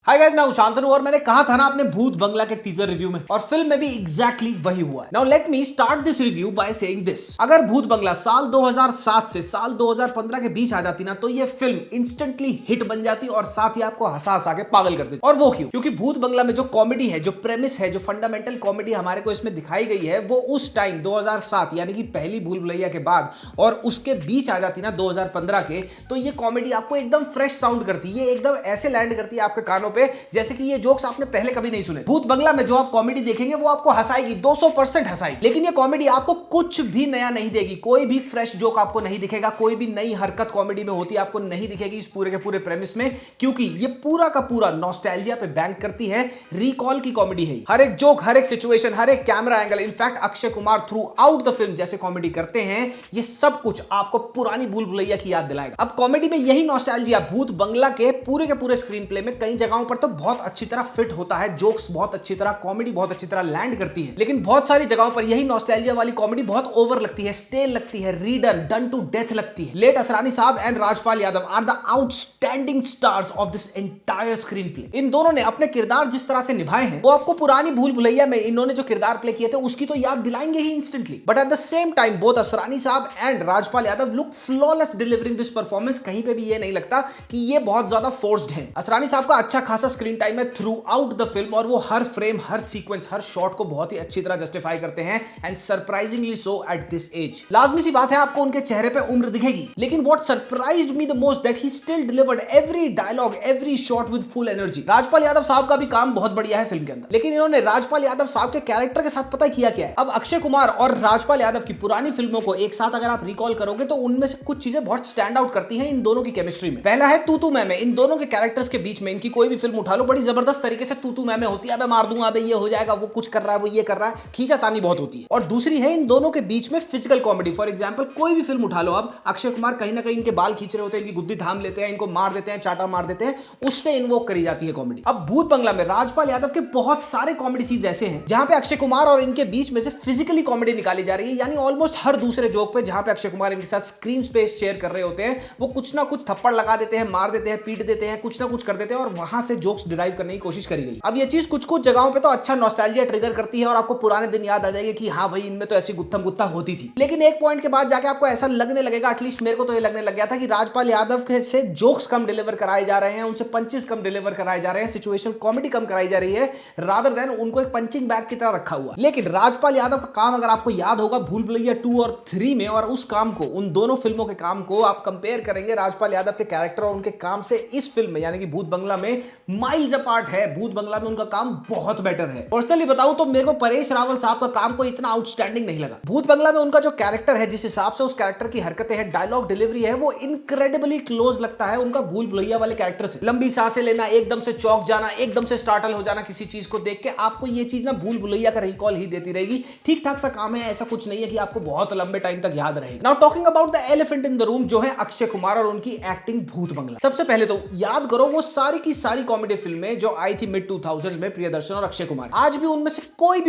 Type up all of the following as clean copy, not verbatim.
Hi guys, मैं शांतनु और मैंने कहा था ना अपने भूत बंगला के टीजर रिव्यू में, और फिल्म में भी एग्जैक्टली वही हुआ है। Now let me start this review by saying this. अगर भूत बंगला साल 2007 से साल 2015 के बीच आ जाती ना, तो ये फिल्म इंस्टेंटली हिट बन जाती और साथ ही आपको हंसा हंसा के पागल कर देती। और वो क्यों? क्योंकि भूत बंगला में जो कॉमेडी है, जो प्रेमिस है, जो फंडामेंटल कॉमेडी हमारे को इसमें दिखाई गई है, वो उस टाइम 2007 यानी कि पहली भूल भुलैया के बाद और उसके बीच आ जाती ना 2015 के, तो ये कॉमेडी आपको एकदम फ्रेश साउंड करती है, एकदम ऐसे लैंड करती है आपके कानों पे जैसे कि ये जोक्स आपने पहले कभी नहीं सुने। भूत बंगला में जो आप कॉमेडी देखेंगे वो आपको हंसाएगी, 200% हंसाएगी, लेकिन ये कॉमेडी आपको कुछ भी नया नहीं देगी। कोई भी फ्रेश जोक आपको नहीं दिखेगा, कोई भी नई हरकत कॉमेडी में होती आपको नहीं दिखेगी इस पूरे के पूरे प्रेमिस में, क्योंकि ये पूरा का पूरा नॉस्टैल्जिया पे बैंक करती है, रिकॉल की कॉमेडी है। हर एक जोक, हर एक सिचुएशन, हर एक camera angle, in fact Akshay Kumar through out the film जैसे कॉमेडी करते हैं, ये सब कुछ आपको पुरानी भूल भुलैया की याद दिलाएगा। अब कॉमेडी में यही नॉस्टैल्जिया भूत बंगला के पूरे स्क्रीन प्ले में कई जगहों पर तो बहुत अच्छी तरह फिट होता है, जोक्स बहुत अच्छी तरह, कॉमेडी बहुत अच्छी तरह लैंड करती है, लेकिन बहुत सारी जगहों पर यही नॉस्टैल्जिया वाली कॉमेडी बहुत ओवर लगती है, स्टेल लगती है, रीडर डन टू डेथ लगती है। लेट असरानी साहब and Rajpal Yadav are the outstanding stars of this entire screenplay. इन दोनों ने अपने किरदार जिस तरह से निभाए हैं, वो आपको पुरानी भूल भुलैया में इन्होंने जो किरदार प्ले किए थे उसकी तो याद दिलाएंगे ही instantly, but at the same time both Asrani साहब and Rajpal Yadav look flawless delivering this performance. कहीं पे भी ये नहीं लगता कि ये बहुत ज्यादा फोर्स्ड है। असरानी साहब का अच्छा खासा स्क्रीन टाइम है थ्रू आउट द फिल्म, और वो हर फ्रेम, हर सीक्वेंस, हर शॉट को बहुत ही अच्छी तरह जस्टिफाई करते हैं, and surprisingly so at this age. लाजमी सी बात है, आपको उनके चेहरे पे उम्र दिखेगी, लेकिन what surprised me the most that he still delivered every dialogue, every shot with full energy. Rajpal Yadav साहब का भी काम बहुत बढ़िया है फिल्म के अंदर, लेकिन इन्होंने राजपाल यादव साहब के कैरेक्टर के साथ पता किया क्या है? अब अक्षय कुमार और राजपाल यादव की पुरानी फिल्मों को एक साथ अगर आप रिकॉल करोगे तो उनमें से कुछ चीजें बहुत स्टैंड आउट करती हैं इन दोनों की केमिस्ट्री में। पहला है तू तू मैं। इन दोनों के कैरेक्टर्स के बीच में इनकी कोई भी फिल्म उठा लो, बड़ी जबरदस्त तरीके से तू तू मैं होती है, अबे मार दूंगा, अबे ये हो जाएगा, वो कुछ कर रहा है, वो ये कर रहा है, खींचातानी बहुत होती है। और दूसरी है इन दोनों के बीच में फिजिकल कॉमेडी। फॉर एग्जांपल कोई भी फिल्म उठा लो आप, अक्षय कुमार कहीं ना कहीं इनके बाल खींच रहे होते हैं, इनकी गुद्दी थाम लेते हैं, इनको मार देते हैं, चाटा मार देते हैं, उससे इन्वोक करी जाती है कॉमेडी। अब भूत बंगला में राजपाल यादव के बहुत सारे कॉमेडी सीन्स ऐसे हैं जहां पे अक्षय कुमार और इनके बीच में से फिजिकली कॉमेडी निकाली जा रही है, यानी ऑलमोस्ट हर दूसरे जोक पे जहां पे अक्षय कुमार इनके साथ स्क्रीन स्पेस शेयर कर रहे होते हैं, वो कुछ ना कुछ थप्पड़ लगा देते हैं, मार देते हैं, पीट देते हैं, कुछ ना कुछ कर देते हैं, और वहां से जोक्स डिराइव करने की कोशिश करी गई। अब ये चीज कुछ कुछ जगहों पे तो अच्छा नॉस्टैल्जिया ट्रिगर करती है और आपको पुराने दिन याद आ जाएंगे कि हाँ भाई, इनमें तो ऐसी गुत्थम गुत्था होती थी, लेकिन एक पॉइंट के बाद जाके आपको ऐसा लगने लगेगा, एटलीस्ट मेरे को तो ये लगने लग गया था कि राजपाल यादव से जोक्स कम डिलीवर कराए जा रहे हैं, उनसे पंचेस कम डिलीवर कराए जा रहे हैं, सिचुएशन कॉमेडी कम कराई जा रही है, रादर देन उनको एक पंचिंग बैग की तरह रखा हुआ। लेकिन राजपाल यादव का काम अगर आपको याद होगा भूल भुलैया 2 और 3 में, और उस काम को, उन दोनों फिल्मों के काम को आप कंपेयर करेंगे राजपाल यादव के कैरेक्टर और उनके काम से, इस फिल्म में यानी कि भूत बंगला में माइल्स अपार्ट है। भूत बंगला में उनका काम बहुत बेटर है। पर्सनली बताऊं तो मेरे को परेश रावल साहब का काम कोई इतना आउटस्टैंडिंग नहीं लगा। भूत बंगला में उनका जो कैरेक्टर है, जिस हिसाब से उस कैरेक्टर की हरकतें हैं, डायलॉग डिलीवरी है, वो इनक्रेडिबली क्लोज लगता है उनका भूल भुलैया वाले कैरेक्टर से। लंबी सांसें लेना, एकदम से चौंक जाना, एकदम से स्टार्टल हो जाना किसी चीज को देख के, आपको ये चीज ना भूल भुलैया का रिकॉल ही देती रहेगी। ठीक ठाक सा काम है, ऐसा कुछ नहीं है कि आपको बहुत लंबे टाइम तक याद रहेगा। Now talking about the elephant in the room, जो है अक्षय कुमार और उनकी एक्टिंग भूत बंगला। सबसे पहले तो याद करो वो सारी की सारी कॉमेडी फिल्में जो आई थी मिड 2000 में, प्रियदर्शन और अक्षय कुमार। आज भी उनमें से कोई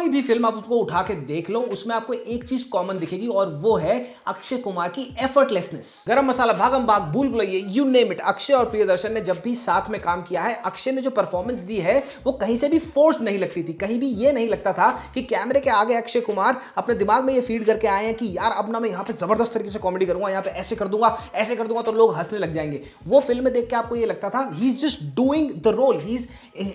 भी फिल्म आप उसको उठा के देख लो, उसमें आपको एक चीज कॉमन दिखेगी, और वो है अक्षय कुमार की एफर्टलेसनेस। गरम मसाला, भागम भाग, भूल Bhulaiyaa, you name it, Akshay और प्रियदर्शन ने जब भी साथ में काम किया है, अक्षय ने जो परफॉर्मेंस दी है वो कहीं से भी फोर्स्ड नहीं लगती थी। कहीं भी ये नहीं लगता था कि कैमरे के आगे अक्षय कुमार अपने दिमाग में ये फीड करके आए हैं कि यार अब ना मैं यहाँ पे जबरदस्त तरीके से कॉमेडी करूंगा, यहाँ पे ऐसे कर दूंगा तो लोग हंसने लग जाएंगे। वो फिल्म में देख के आपको ये लगता था he is just doing the role, he is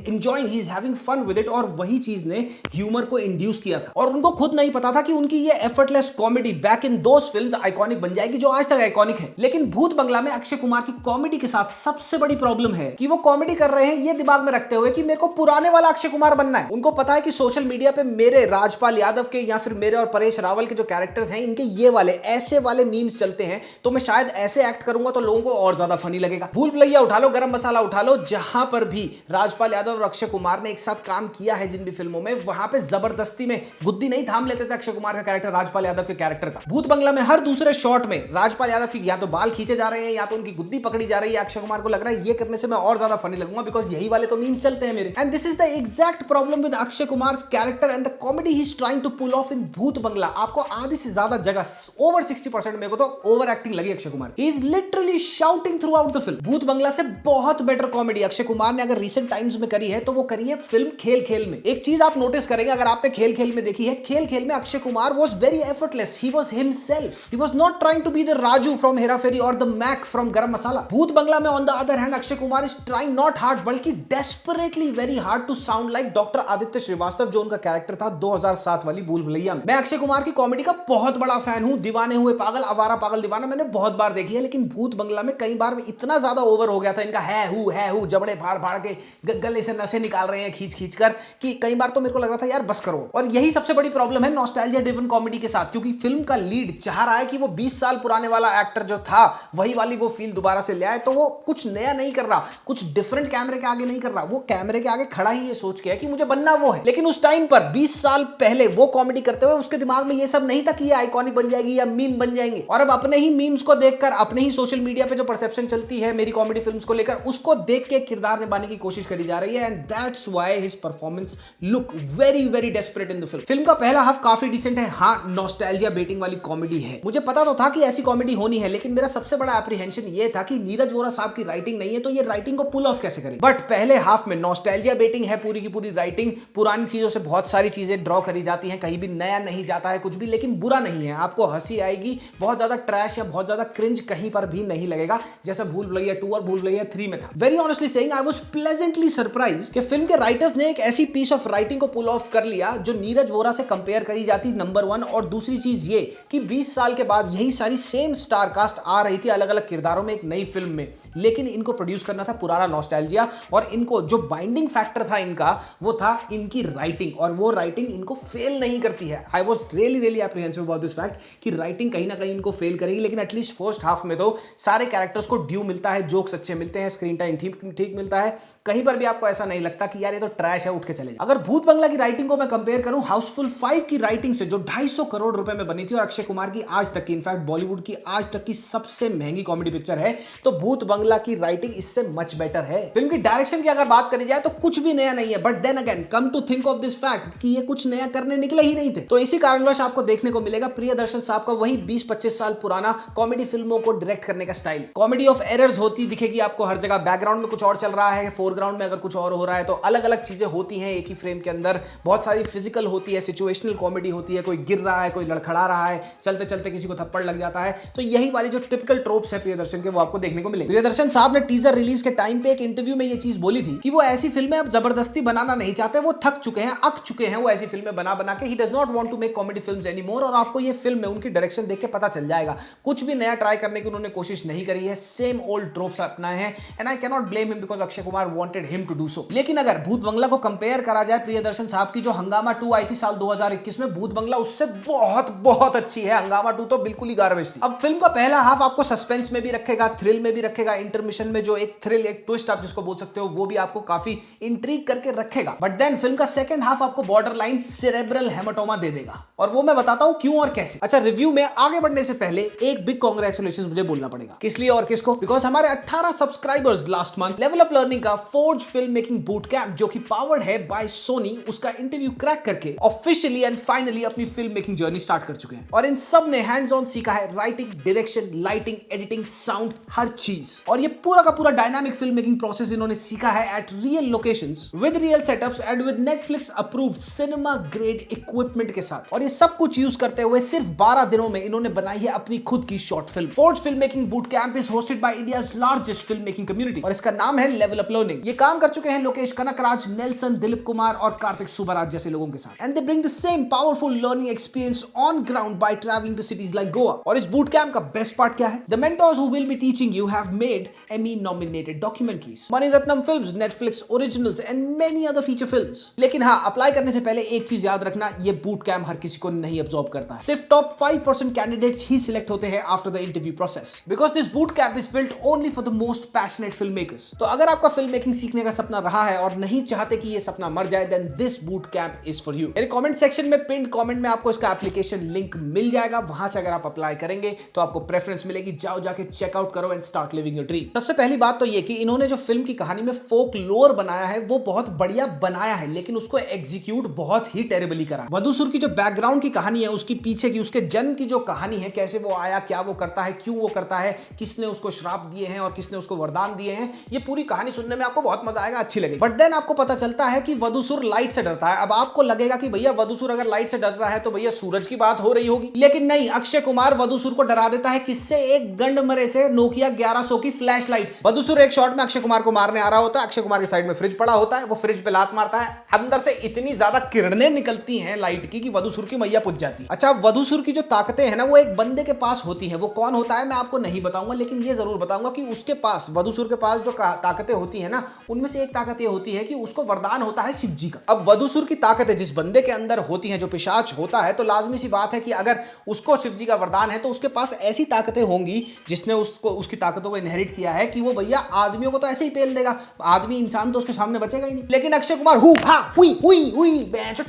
enjoying, he is having fun with it, और वही चीज ने ह्यूमर को इंड्यूस किया था। और उनको खुद नहीं पता था कि उनकी ये effortless comedy back in those films iconic बन जाएगी, जो आज तक आइकॉनिक है। लेकिन भूत बंगला में अक्षय कुमार की कॉमेडी के साथ सबसे बड़ी प्रॉब्लम है कि वो कॉमेडी कर रहे हैं ये दिमाग में रखते हुए कि मेरे को पुराने वाला अक्षय कुमार बनना है। उनको पता है कि सोशल मीडिया पे मेरे राजपाल यादव के या फिर मेरे और परेश रावल के जो कैरेक्टर्स हैं, इनके ये वाले ऐसे वाले मीम्स चलते हैं, तो मैं शायद ऐसे एक्ट करूंगा तो लोगों को और ज्यादा फनी लगेगा। भूल भुलैया उठा लो, गरम मसाला उठा लो, जहां पर भी राजपाल यादव और अक्षय कुमार ने एक साथ काम किया है जिन भी फिल्मों में, वहां पे जबरदस्ती में गुद्दी नहीं थाम लेते थे अक्षय कुमार का कैरेक्टर राजपाल यादव के कैरेक्टर का। भूत बंगला में हर दूसरे शॉट में राजपाल यादव की या तो बाल खींचे जा रहे हैं या तो उनकी गुद्दी पकड़ी जा रही है। अक्षय कुमार को लग रहा है ये करने से मैं और ज्यादा फनी लगूंगा, बिकॉज यही वाले तो मीम्स चलते हैं मेरे। And this is the exact problem with Akshay Kumar character and the comedy he is trying to pull off in Bhoot Bangla. आपको आधी से ज्यादा जगह, ओवर 60% मेरे को तो ओवर एक्टिंग लगी Akshay Kumar. He is literally shouting through out the film. भूत बंगला से बहुत बेटर कॉमेडी अक्षय कुमार ने अगर रिसेंट टाइम्स में करी है तो वो करी है फिल्म खेल खेल में। एक चीज आप नोटिस करेंगे अगर आपने खेल खेल में देखी है, Khel Khel Mein Akshay Kumar was very effortless, he was himself, he was not trying to be the Raju from Hera Pheri और the Mac from Garam Masala. Bhoot Bangla में on the other hand Akshay Kumar is trying not hard बल्कि desperately very hard to sound like doctor Aditya Shrivastava, जो उनका character था 2007 वाली भूल भुलैया में। मैं अक्षय कुमार की कॉमेडी का बहुत बड़ा फैन हूं। दीवाने हुए पागल, आवारा पागल दीवाना मैंने बहुत बार देखी है, लेकिन भूत बंगला में कई बार इतना ज्यादा ओवर हो गया था इनका है हु जबड़े फाड़ फाड़ के गले से नसें निकाल रहे हैं खींच खींच कर, कि कई बार तो मेरे को लग रहा था यार बस करो। और यही सबसे बड़ी प्रॉब्लम है नॉस्टैल्जिया ड्रिवन कॉमेडी के साथ, क्योंकि फिल्म का लीड चाह रहा है कि वो 20 साल पुराने वाला एक्टर जो था वही वाली वो फील दोबारा से ले आए, तो वो कुछ नया नहीं कर रहा, कुछ डिफरेंट कैमरे के आगे नहीं कर रहा, वो कैमरे के आगे खड़ा ही ये सोच के है कि मुझे बनना वो है। लेकिन उस टाइम पर 20 साल पहले वो कॉमेडी करते हुए उसके दिमाग में ये सब नहीं था कि ये आइकॉनिक बन जाएगी या मीम बन जाएंगे। और अब अपने ही मीम्स को देखकर, अपने ही सोशल मीडिया पे जो परसेप्शन चलती है मेरी कॉमेडी फिल्म्स को लेकर, उसको देख के किरदार निभाने की कोशिश करी जा रही है। And that's why his performance look very very desperate in the film. Film का पहला हाफ काफी डिसेंट है, हाँ नॉस्टैल्जिया बेटिंग वाली कॉमेडी है, मुझे पता तो था कि ऐसी कॉमेडी होनी है, लेकिन मेरा सबसे बड़ा एप्रीहेंशन ये था कि नीरज वोरा साहब की राइटिंग नहीं है तो ये राइटिंग को पुल ऑफ कैसे करें। बट पहले हाफ में नॉस्टैल्जिया बेटिंग है पूरी की पूरी राइटिंग, पुरानी चीजों से बहुत सारी चीजें ड्रॉ करी जाती हैं, कहीं भी नया नहीं जाता है कुछ भी, लेकिन बुरा नहीं है, आपको हंसी आएगी, बहुत ज्यादा ट्रैश या बहुत ज्यादा क्रिंज कहीं पर भी नहीं लगेगा, जैसा भूल भुलैया 2 और भूल भुलैया 3 में था। Very honestly saying I was pleasantly surprised कि फिल्म के राइटर्स ने एक ऐसी पीस ऑफ राइटिंग को पुल ऑफ कर लिया जो नीरज वोरा से कंपेयर करी जाती, नंबर 1, और दूसरी चीज ये कि 20 साल के बाद यही सारी सेम स्टार कास्ट आ रही थी अलग अलग किरदारों में एक नई फिल्म में, लेकिन इनको प्रोड्यूस करना था पुराना नॉस्टैल्जिया, और इनको जो बाइंडिंग फैक्टर था इनका वो था इनकी राइटिंग, और वो राइटिंग इनको फेल नहीं करती है। I was really really apprehensive about this fact कि राइटिंग कहीं ना कहीं इनको फेल करेगी, लेकिन एटलीस्ट फर्स्ट हाफ में तो सारे कैरेक्टर्स को ड्यू मिलता है, जोक्स अच्छे मिलते हैं, स्क्रीन टाइम ठीक मिलता है, कहीं पर भी आपको ऐसा नहीं लगता कि यार ये तो ट्रैश है उठ के चले। अगर भूत बंगला की राइटिंग को मैं कंपेयर करूं हाउसफुल 5 की राइटिंग से जो 250 करोड़ रुपए में बनी थी और अक्षय कुमार की आज तक की, इनफैक्ट बॉलीवुड की आज तक की सबसे महंगी कॉमेडी पिक्चर है, तो भूत बंगला की राइटिंग इससे मच बेटर है। फिल्म की डायरेक्शन की अगर बात करी जाए तो कुछ भी नया नहीं है, but then again come to think of this fact कि ये कुछ नया करने निकले ही नहीं थे, तो इसी कारणवश आपको देखने को मिलेगा प्रियदर्शन साहब का वही 20-25 साल पुराना कॉमेडी फिल्मों को डायरेक्ट करने का स्टाइल। कॉमेडी ऑफ एरर्स होती दिखेगी आपको हर जगह, बैकग्राउंड में कुछ और चल रहा है, फोरग्राउंड में अगर कुछ और हो रहा है, तो अलग अलग चीजें होती हैं एक ही फ्रेम के अंदर, बहुत सारी फिजिकल होती है, सिचुएशनल कॉमेडी होती है, कोई गिर रहा है, कोई लड़खड़ा रहा है, चलते चलते किसी को थप्पड़ लग जाता है, तो यही वाली जो टिपिकल ट्रोप्स है प्रियदर्शन के वो आपको देखने को मिलेंगे। प्रियदर्शन साहब ने टीजर रिलीज के टाइम पे एक इंटरव्यू में ये चीज बोली थी कि वो ऐसी फिल्में अब जबरदस्ती बनाना नहीं चाहते, वो थक चुके हैं, अक चुके हैं वो ऐसी फिल्में बना बना के, ही does not want to make comedy films anymore. और आपको ये फिल्म में उनकी डायरेक्शन देख के पता चल जाएगा, कुछ भी नया ट्राई करने की उन्होंने कोशिश नहीं करी है, सेम ओल्ड ट्रोप्स अपनाए हैं, and I can not blame him because Akshay Kumar wanted him to do so. लेकिन अगर भूत बंगला को कंपेयर करा जाए प्रियदर्शन साहब की जो हंगामा 2 आई थी साल 2021 में, भूत बंगला उससे बहुत बहुत अच्छी है, हंगामा 2 तो बिल्कुल ही गार्बेज थी। अब फिल्म का पहला हाफ आपको सस्पेंस में भी रखेगा, थ्रिल में भी रखेगा, इंटरमिशन में जो एक थ्रिल, एक ट्विस्ट आप जिसको बोल सकते हो, वो भी आपको काफी इंट्रीग करके रखेगा, बट देन फिल्म का सेकंड हाफ आपको बॉर्डर लाइन सेरेब्रल हेमाटोमा दे देगा, और वो मैं बताता हूं क्यों और कैसे। अच्छा, रिव्यू में आगे बढ़ने से पहले एक बिग कांग्रेचुलेशंस मुझे बोलना पड़ेगा, किस लिए और किसको, बिकॉज हमारे 18 subscribers last month level up learning का forge film making boot camp जो कि पावर्ड है बाय सोनी, उसका इंटरव्यू क्रैक करके ऑफिशियली एंड फाइनली अपनी फिल्म मेकिंग जर्नी स्टार्ट कर चुके हैं, और इन सब ने हैंड्स ऑन सीखा है writing, direction, lighting, editing, sound, हर चीज, और ये पूरा का पूरा डायनामिक फिल्म मेकिंग प्रोसेस इन्होंने सीखा है at real locations with real setups and with Netflix approved cinema grade equipment के साथ, और ये सब कुछ यूज करते हुए सिर्फ 12 दिनों में इन्होंने बनाई है अपनी खुद की short film. Forge film making boot camp is hosted by India's largest film making community, और इसका नाम है लेवल अप लर्निंग। ये काम कर चुके हैं लोकेश कनकराज, नेल्सन, दिलीप कुमार और कार्तिक सुबराज जैसे लोगों के साथ, and they bring the same powerful learning experience on ground by travelling to cities like Goa. और इस बूट कैंप का बेस्ट पार्ट क्या है? The mentors who will be teaching you have made Emmy nominated documentaries, Mani Ratnam films, Netflix originals and many other feature films. लेकिन हाँ, apply करने से पहले एक चीज याद रखना, ये बूट कैंप हर किसी को नहीं अब्सॉर्ब करता है, सिर्फ टॉप 5% कैंडिडेट्स ही सिलेक्ट होते हैं after the interview process, because this boot camp is built only for the most passionate film makers. तो अगर आपका फिल्म मेकिंग सीखने का सपना रहा है और नहीं चाहते कि ये सपना मर जाए, then this boot camp is for you. मेरे कमेंट सेक्शन में पिन्ड कमेंट में आपको इसका एप्लीकेशन लिंक मिल जाएगा, वहां से अगर आप अप्लाई करेंगे तो आपको प्रेफरेंस मिलेगी। जाओ जाके चेकआउट करो and start living your dream. सबसे पहली बात तो ये कि इन्होंने जो फिल्म की कहानी में फोक लोर बनाया है वो बहुत बढ़िया बनाया है, लेकिन उसको एग्जीक्यूट बहुत ही टेरेबली करा। वधूसुर की जो बैकग्राउंड की कहानी है, उसकी पीछे की, उसके जन्म की जो कहानी है, कैसे वो आया, क्या वो करता है, क्यों वो करता है, किसने उसको श्राप दिए हैं और किसने उसको वरदान दिए हैं, ये पूरी कहानी सुनने में आपको बहुत मजा आएगा, अच्छी लगेगी। बट देन आपको पता चलता है कि वधूसुर लाइट से डरता है। अब आपको लगेगा कि भैया वधूसुर अगर लाइट से डरता है तो भैया सूरज की बात हो रही होगी, लेकिन नहीं, अक्षय कुमार वधूसुर को डरा देता है। किससे? एक गंडमरे से, नोकिया 1100 की फ्लैश लाइट से। वधूसुर एक शॉट में अक्षय कुमार को मारने आ रहा होता है, अक्षय कुमार के साइड में फ्रिज पड़ा होता है, वो फ्रिज पे लात मारता है, अंदर से इतनी ज्यादा किरणें निकलती हैं लाइट की कि वधूसुर की मैया पुज जाती है। अच्छा, वधूसुर की जो ताकतें हैं ना, वो एक बंदे के पास होती हैं। वो कौन होता है मैं आपको नहीं बताऊंगा, लेकिन ये जरूर बताऊंगा कि उसके पास, वधूसुर के पास जो ताकतें होती है ना, उनमें से एक ताकत ये होती है कि उसको वरदान होता है शिव जी का। अब वधूसुर की ताकतें जिस बंदे के अंदर होती हैं, जो पिशाच होता है, तो लाजमी सी बात है कि अगर उसको शिव जी का वरदान है तो उसके पास ऐसी ताकतें होंगी जिसने उसको, उसकी ताकतों को इनहेरिट किया है कि वो भैया आदमियों को तो ऐसे ही पेल देगा, आदमी इंसान तो उसके सामने बचेगा ही नहीं। लेकिन अक्षय कुमार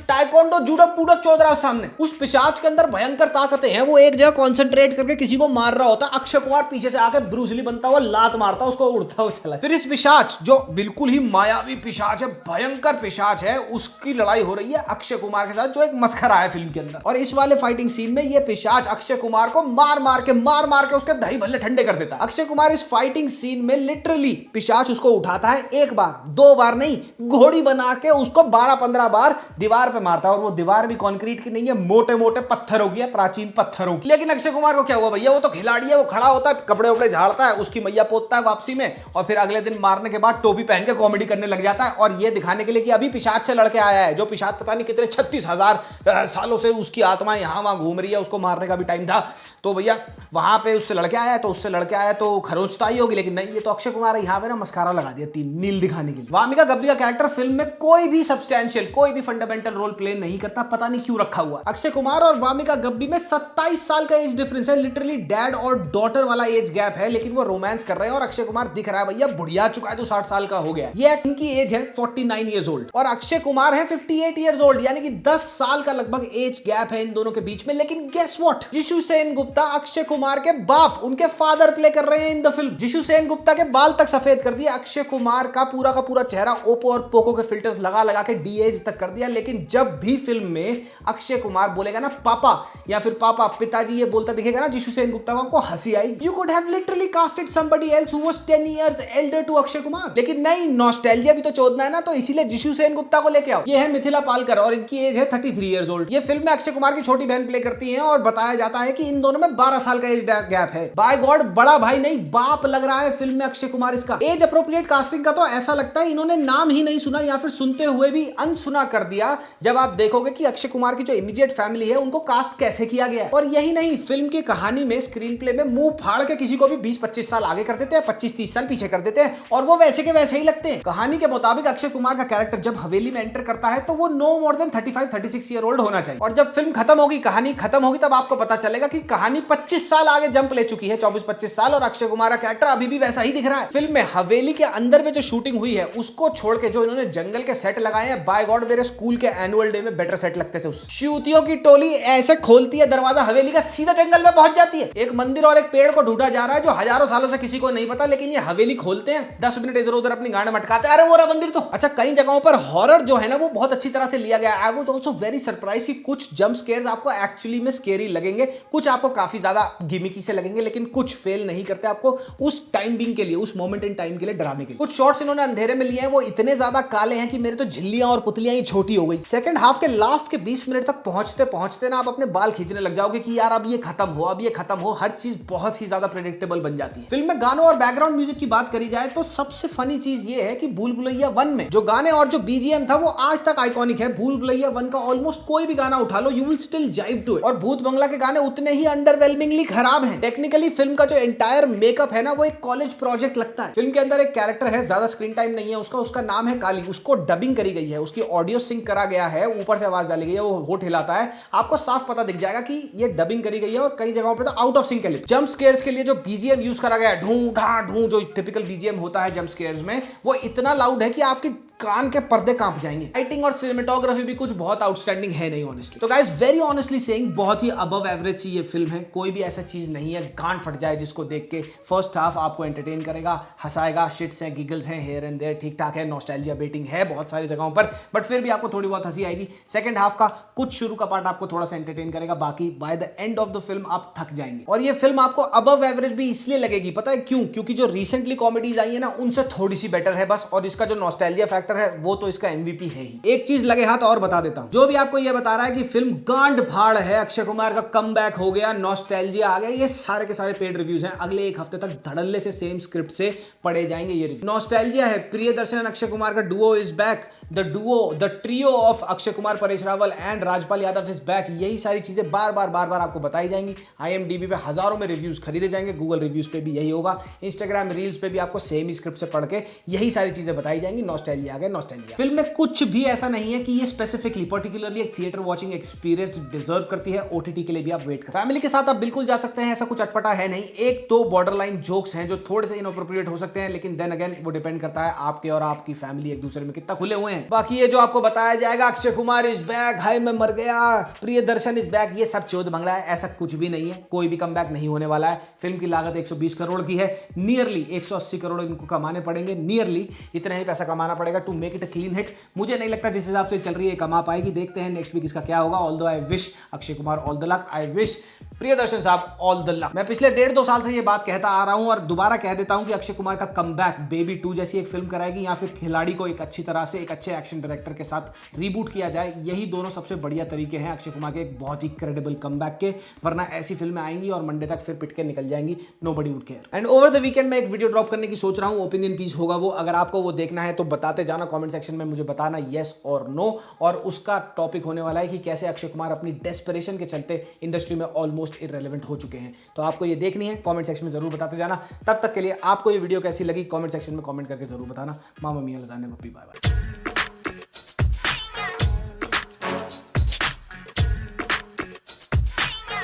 टाइकोंडो जूडो पूडो चौधरा सामने, उस पिशाच के अंदर भयंकर ताकतें हैं, वो एक जगह कंसंट्रेट करके किसी को मार रहा होता है, अक्षय कुमार पीछे से आके ब्रूस ली बनता हुआ लात मारता, उसको उड़ता हुआ चला। फिर इस पिशाच, जो बिल्कुल ही मायावी पिशाच है, भयंकर पिशाच है, उसकी लड़ाई हो रही है अक्षय कुमार के साथ, जो एक मस्खरा है फिल्म के अंदर। और इस वाले फाइटिंग सीन में ये पिशाच अक्षय कुमार को मार मार के उसके दही भल्ले ठंडे कर देता है। अक्षय कुमार इस फाइटिंग सीन में लिटरली पिशाच उसको उठाता है, एक बार दो बार नहीं, घोड़ी बना के उसको 12-15 बार दीवार पे मारता है। और वो दीवार भी कंक्रीट की नहीं है, मोटे मोटे पत्थरों की है, प्राचीन पत्थरों की। लेकिन अक्षय कुमार को क्या हुआ भैया, वो तो खिलाड़ी है, वो खड़ा होता है, कपड़े उपड़े झाड़ता है, उसकी मैया पोतता है वापसी में, और फिर अगले दिन मारने के बाद टोपी पहन के कॉमेडी करने लग जाता है। और ये दिखाने के लिए कि अभी पिशाच से लड़के आया है, जो पिशाच पता नहीं कितने 36,000 सालों से उसकी आत्मा यहां वहां घूम रही है, उसको मारने का भी टाइम था, तो भैया वहां पे उससे लड़के आया है, तो उससे लड़के आया तो खरोचता ही होगी। लेकिन नहीं, ये तो अक्षय कुमार है, यहाँ पे ना मस्कारा लगा दिया तीन नील दिखाने के लिए। वामिका गब्बी का कैरेक्टर फिल्म में कोई भी सब्सटेंशियल, कोई भी फंडामेंटल रोल प्ले नहीं करता, पता नहीं क्यों रखा हुआ। अक्षय कुमार और वामिका गब्बी में 27 साल का एज डिफरेंस है, लिटरली डैड और डॉटर वाला एज गैप है, लेकिन वो रोमांस कर रहे हैं और अक्षय कुमार दिख रहा है भैया बुढ़िया चुका है, तो 60 साल का हो गया। ये इनकी एज है 49 ईयर्स ओल्ड और अक्षय कुमार है 58 ईयर्स ओल्ड, यानी कि 10 साल का लगभग एज गैप है इन दोनों के बीच में। लेकिन गेस व्हाट, जिशु सेन गुप्ता अक्षय कुमार के बाप, उनके फादर प्ले कर रहे हैं इन द फिल्म। जिशु सेन गुप्ता के बाल तक सफेद कर दिया, अक्षय कुमार का पूरा चेहरा ओप्पो और पोको के फिल्टर्स लगा लगा के डी-एज तक कर दिया। लेकिन जब भी फिल्म में अक्षय कुमार बोलेगा ना पापा या फिर पापा पिताजी, ये बोलता दिखेगा ना जिशु सेन गुप्ता को, आपको हंसी आई। You could have literally casted somebody else who was 10 years elder to Akshay Kumar, लेकिन नहीं, नॉस्टैल्जिया भी तो चोदना है ना, तो इसीलिए जिशु सेन गुप्ता को लेके आओ। ये है मिथिला पालकर और इनकी एज है 33 इयर्स ओल्ड। ये फिल्म में अक्षय कुमार की छोटी बहन प्ले करती है और बताया जाता है कि इन दोनों में 12 साल का एज गैप है। बाय गॉड, बड़ा भाई नहीं बाप लग रहा है फिल्म में अक्षय कुमार। इसका एज अप्रोप्रिएट कास्टिंग का तो ऐसा लगता है इन्होंने नाम ही नहीं सुना या फिर सुनते हुए भी अनसुना कर दिया, जब आप देखोगे कि अक्षय कुमार की जो इमीडिएट फैमिली है उनको कास्ट कैसे किया गया है। और यही नहीं, फिल्म की कहानी में, स्क्रीन प्ले में मुंह फाड़ के किसी को भी 20-25 साल आगे कर देते हैं, 25-30 साल पीछे कर देते हैं और वो वैसे के वैसे ही लगते हैं। कहानी के मुताबिक अक्षय कुमार का कैरेक्टर जब हवेली में एंटर करता है तो वो no more than 35-36 year old होना चाहिए। और जब फिल्म खत्म होगी, कहानी खत्म होगी, तब आपको पता चलेगा कि कहानी 25 साल आगे जंप ले चुकी है, 24-25 साल, और अक्षय कुमार का कैरेक्टर अभी भी वैसा ही दिख रहा है। फिल्म में हवेली के अंदर में जो शूटिंग हुई है उसको छोड़ के जो इन्होंने जंगल के सेट लगाए हैं, बाय गॉड मेरे स्कूल के एनुअल डे में बेटर सेट लगते थे। उस श्यूतियों की टोली ऐसे खोलती है दरवाजा हवेली का, सीधा जंगल में पहुंच जाती है। एक मंदिर और एक पेड़ को ढूंढा जा रहा है जो हजारों सालों से किसी को नहीं पता, लेकिन ये हवेली खोलते हैं, 10 मिनट इधर उधर अपनी गांड मटकाते हैं, अरे वो रहा मंदिर तो। अच्छा, कई जगहों पर हॉरर जो है ना वो बहुत अच्छी तरह से लिया गया है। I was also very surprise कि कुछ जंप स्केयर्स आपको एक्चुअली में स्केरी लगेंगे, कुछ आपको काफी ज्यादा गिमिकी से लगेंगे, लेकिन कुछ फेल नहीं करते आपको उस टाइम बीइंग के लिए, उस मोमेंट इन टाइम के लिए डराने के लिए। कुछ शॉट्स इन्होंने अंधेरे में लिए हैं, वो इतने ज्यादा काले हैं कि मेरे तो झिल्लियां और पुतलियां ही छोटी हो गई। सेकंड हाफ के लास्ट के 20 मिनट तक पहुंचते पहुंचते ना आप अपने बाल खींचने लग जाओगे कि यार अब ये खत्म हो, अब ये खत्म हो, हर चीज बहुत ही ज्यादा प्रेडिक्टेबल बन जाती है। फिल्म में गानों और बैकग्राउंड म्यूजिक की बात करी जाए तो सबसे फनी चीज ये है कि भूल भुलैया 1 में जो गाने और जो बीजीएम था वो आज तक आइकॉनिक है। भूल भुलैया 1 का ऑलमोस्ट कोई भी गाना उठा लो, you will still jive to it. और भूत बंगला के गाने उतने ही अंडरवेलमिंगली खराब हैं। टेक्निकली फिल्म का जो एंटायर मेकअप है ना वो एक कॉलेज प्रोजेक्ट लगता है। फिल्म के अंदर एक कैरेक्टर है, ज्यादा स्क्रीन टाइम नहीं है उसका नाम है काली, उसको डबिंग करी गई है, उसकी ऑडियो सिंक करा गया है, ऊपर से आवाज डाली गई है, वो होठ हिलाता है, आपको साफ पता दिख जाएगा कि ये डबिंग करी गई है। और कई जगहों पे तो आउट ऑफ सिंक है। जंप स्केयर्स के लिए जो बीजीएम यूज करा गया है, ढूं ढा ढूं, जो टिपिकल बीजीएम होता है जंप स्केयर्स में, वो इतना लाउड है कि आपकी कान के पर्दे कांप जाएंगे। राइटिंग और सिनेमेटोग्राफी भी कुछ बहुत आउटस्टैंडिंग है नहीं ऑनेस्टली। तो गाइस वेरी ऑनेस्टली सेइंग बहुत ही अबव एवरेज सी ये फिल्म है। कोई भी ऐसा चीज नहीं है गांड फट जाए जिसको देख के। फर्स्ट हाफ आपको एंटरटेन करेगा, हंसाएगा, शिट्स हैं, गिगल्स हैं, हेयर एंड देयर, ठीक ठाक है, नॉस्टैल्जिया बेटिंग है बहुत सारी जगहों पर, बट फिर भी आपको थोड़ी बहुत हंसी आएगी। सेकंड हाफ का कुछ शुरू का पार्ट आपको थोड़ा सा एंटरटेन करेगा, बाकी by the end of the film आप थक जाएंगे। और ये फिल्म आपको अबव एवरेज भी इसलिए लगेगी, पता है क्यों? क्योंकि जो रिसेंटली कॉमेडीज आई है ना उनसे थोड़ी सी बेटर है बस, और इसका जो नॉस्टैल्जिया फैक्टर है वो तो इसका एमवीपी है ही। एक चीज लगे हाथ और बता देता हूं, जो भी आपको ये बता रहा है कि फिल्म गांड फाड़ है, अक्षय कुमार का कमबैक हो गया, नॉस्टैल्जिया आ गया, ये सारे के सारे पेड रिव्यूज हैं। अगले एक हफ्ते तक धड़ल्ले से सेम स्क्रिप्ट से पढ़े जाएंगे ये रिव्यू। नॉस्टैल्जिया है, प्रियदर्शन एंड अक्षय कुमार का Duo is back, the trio of Akshay Kumar, Paresh Rawal and Rajpal Yadav is back. यही सारी चीजें बार बार आपको बताई जाएंगी। IMDb पे हजारों में रिव्यूज खरीदे जाएंगे, गूगल रिव्यूज पे भी यही होगा, इंस्टाग्राम रील्स पे भी आपको सेम ही स्क्रिप्ट से पढ़ के यही सारी चीजें बताई जाएंगी। नॉस्टैल्जिया आ गया, नॉस्टैल्जिया। फिल्म में कुछ भी ऐसा नहीं है कि ये स्पेसिफिकली पर्टिकुलरली एक थिएटर वॉचिंग एक्सपीरियंस डिजर्व करती है। OTT के लिए भी आप वेट करें, फैमिली के साथ आप बिल्कुल जा सकते हैं, ऐसा कुछ अटपटा है नहीं। एक दो बॉर्डर लाइन जोक्स हैं जो थोड़े से इनअप्रोप्रिएट हो सकते हैं, लेकिन देन अगेन वो डिपेंड करता है आपके और आपकी फैमिली एक दूसरे में कितना खुले हुए हैं। बाकी ये जो आपको बताया जाएगा अक्षय कुमार इज बैक, हाय मैं मर गया, प्रियदर्शन इज बैक, ये सब चौध बंगला है, ऐसा कुछ भी नहीं है। कोई भी कमबैक नहीं होने वाला है। फिल्म की लागत 120 करोड़ की है, नियरली 180 करोड़ इनको कमाने पड़ेंगे, नियरली इतना ही पैसा कमाना पड़ेगा to make it a clean hit. मुझे नहीं लगता जिस हिसाब से चल रही है कमा पाएगी। देखते हैं नेक्स्ट वीक इसका क्या होगा। Although I wish Akshay Kumar all the luck, I wish Priyadarshan साहब ऑल द लक। मैं पिछले 1.5-2 साल से ये बात कहता आ रहा हूं और दोबारा कह देता हूं कि अक्षय कुमार का कमबैक बेबी 2 जैसी एक फिल्म कराएगी या फिर खिलाड़ी को एक अच्छी तरह से एक अच्छे एक्शन डायरेक्टर के साथ रीबूट किया जाए। यही दोनों सबसे बढ़िया तरीके हैं अक्षय कुमार के एक बहुत ही क्रेडिबल कमबैक के, वरना ऐसी फिल्में आएंगी और मंडे तक फिर पिट के निकल जाएंगी। Nobody would care. And over the weekend में एक वीडियो ड्रॉप करने की सोच रहा हूं, ओपिनियन पीस होगा वो। अगर आपको वो देखना है तो बताते जाना कमेंट सेक्शन में, मुझे बताना येस और नो। और उसका टॉपिक होने वाला है कि कैसे अक्षय कुमार अपनी डेस्परेशन के चलते इंडस्ट्री में ऑलमोस्ट इररिलेवेंट हो चुके हैं। तो आपको ये देखनी है, कमेंट सेक्शन में जरूर बताते जाना। तब तक के लिए आपको ये वीडियो कैसी लगी कमेंट सेक्शन में कमेंट करके जरूर बताना। मामा मियां लजाने पप्पी, बाय बाय।